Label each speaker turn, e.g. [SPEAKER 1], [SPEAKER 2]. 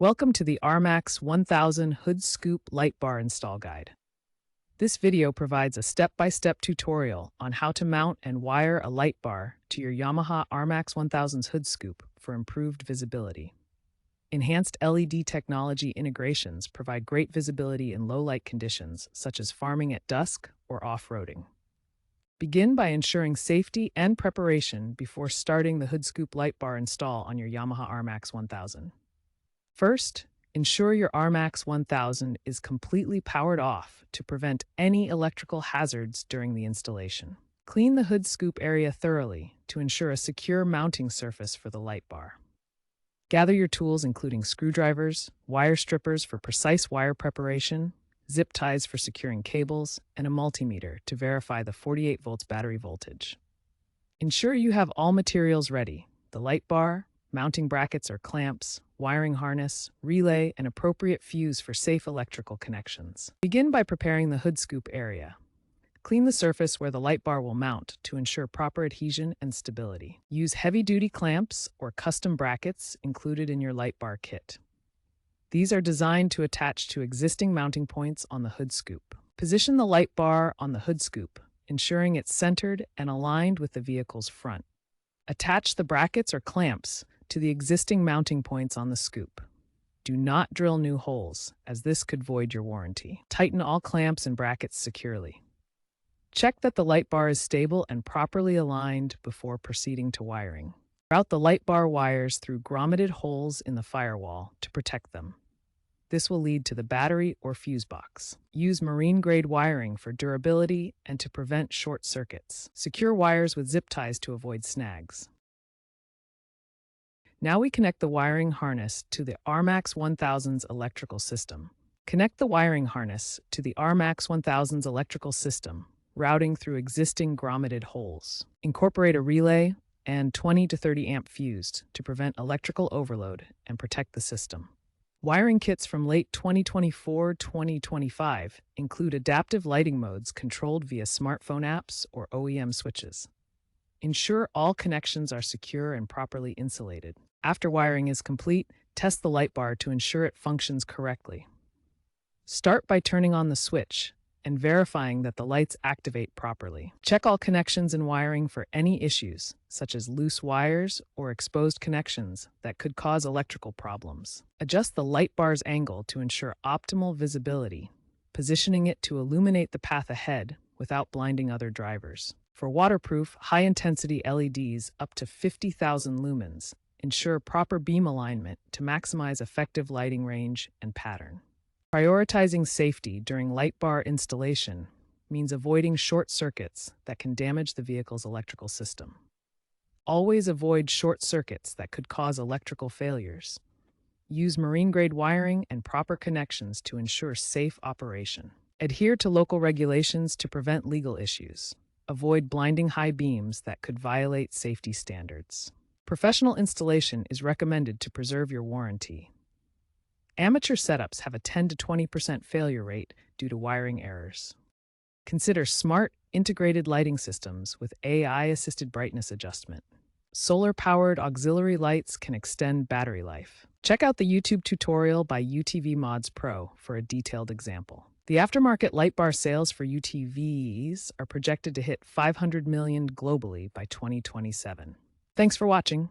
[SPEAKER 1] Welcome to the RMAX 1000 Hood Scoop Light Bar Install Guide. This video provides a step-by-step tutorial on how to mount and wire a light bar to your Yamaha RMAX 1000's hood scoop for improved visibility. Enhanced LED technology integrations provide great visibility in low-light conditions, such as farming at dusk or off-roading. Begin by ensuring safety and preparation before starting the hood scoop light bar install on your Yamaha RMAX 1000. First, ensure your RMAX 1000 is completely powered off to prevent any electrical hazards during the installation. Clean the hood scoop area thoroughly to ensure a secure mounting surface for the light bar. Gather your tools including screwdrivers, wire strippers for precise wire preparation, zip ties for securing cables, and a multimeter to verify the 48 volts battery voltage. Ensure you have all materials ready: the light bar, mounting brackets or clamps, wiring harness, relay, and appropriate fuse for safe electrical connections. Begin by preparing the hood scoop area. Clean the surface where the light bar will mount to ensure proper adhesion and stability. Use heavy-duty clamps or custom brackets included in your light bar kit. These are designed to attach to existing mounting points on the hood scoop. Position the light bar on the hood scoop, ensuring it's centered and aligned with the vehicle's front. Attach the brackets or clamps to the existing mounting points on the scoop. Do not drill new holes, as this could void your warranty. Tighten all clamps and brackets securely. Check that the light bar is stable and properly aligned before proceeding to wiring. Route the light bar wires through grommeted holes in the firewall to protect them. This will lead to the battery or fuse box. Use marine-grade wiring for durability and to prevent short circuits. Secure wires with zip ties to avoid snags. Now we connect the wiring harness to the RMAX 1000's electrical system. Connect the wiring harness to the RMAX 1000's electrical system, routing through existing grommeted holes. Incorporate a relay and 20 to 30 amp fuse to prevent electrical overload and protect the system. Wiring kits from late 2024-2025 include adaptive lighting modes controlled via smartphone apps or OEM switches. Ensure all connections are secure and properly insulated. After wiring is complete, test the light bar to ensure it functions correctly. Start by turning on the switch and verifying that the lights activate properly. Check all connections and wiring for any issues, such as loose wires or exposed connections that could cause electrical problems. Adjust the light bar's angle to ensure optimal visibility, positioning it to illuminate the path ahead without blinding other drivers. For waterproof, high-intensity LEDs up to 50,000 lumens, ensure proper beam alignment to maximize effective lighting range and pattern. Prioritizing safety during light bar installation means avoiding short circuits that can damage the vehicle's electrical system. Always avoid short circuits that could cause electrical failures. Use marine-grade wiring and proper connections to ensure safe operation. Adhere to local regulations to prevent legal issues. Avoid blinding high beams that could violate safety standards. Professional installation is recommended to preserve your warranty. Amateur setups have a 10 to 20% failure rate due to wiring errors. Consider smart, integrated lighting systems with AI-assisted brightness adjustment. Solar-powered auxiliary lights can extend battery life. Check out the YouTube tutorial by UTV Mods Pro for a detailed example. The aftermarket light bar sales for UTVs are projected to hit 500 million globally by 2027. Thanks for watching.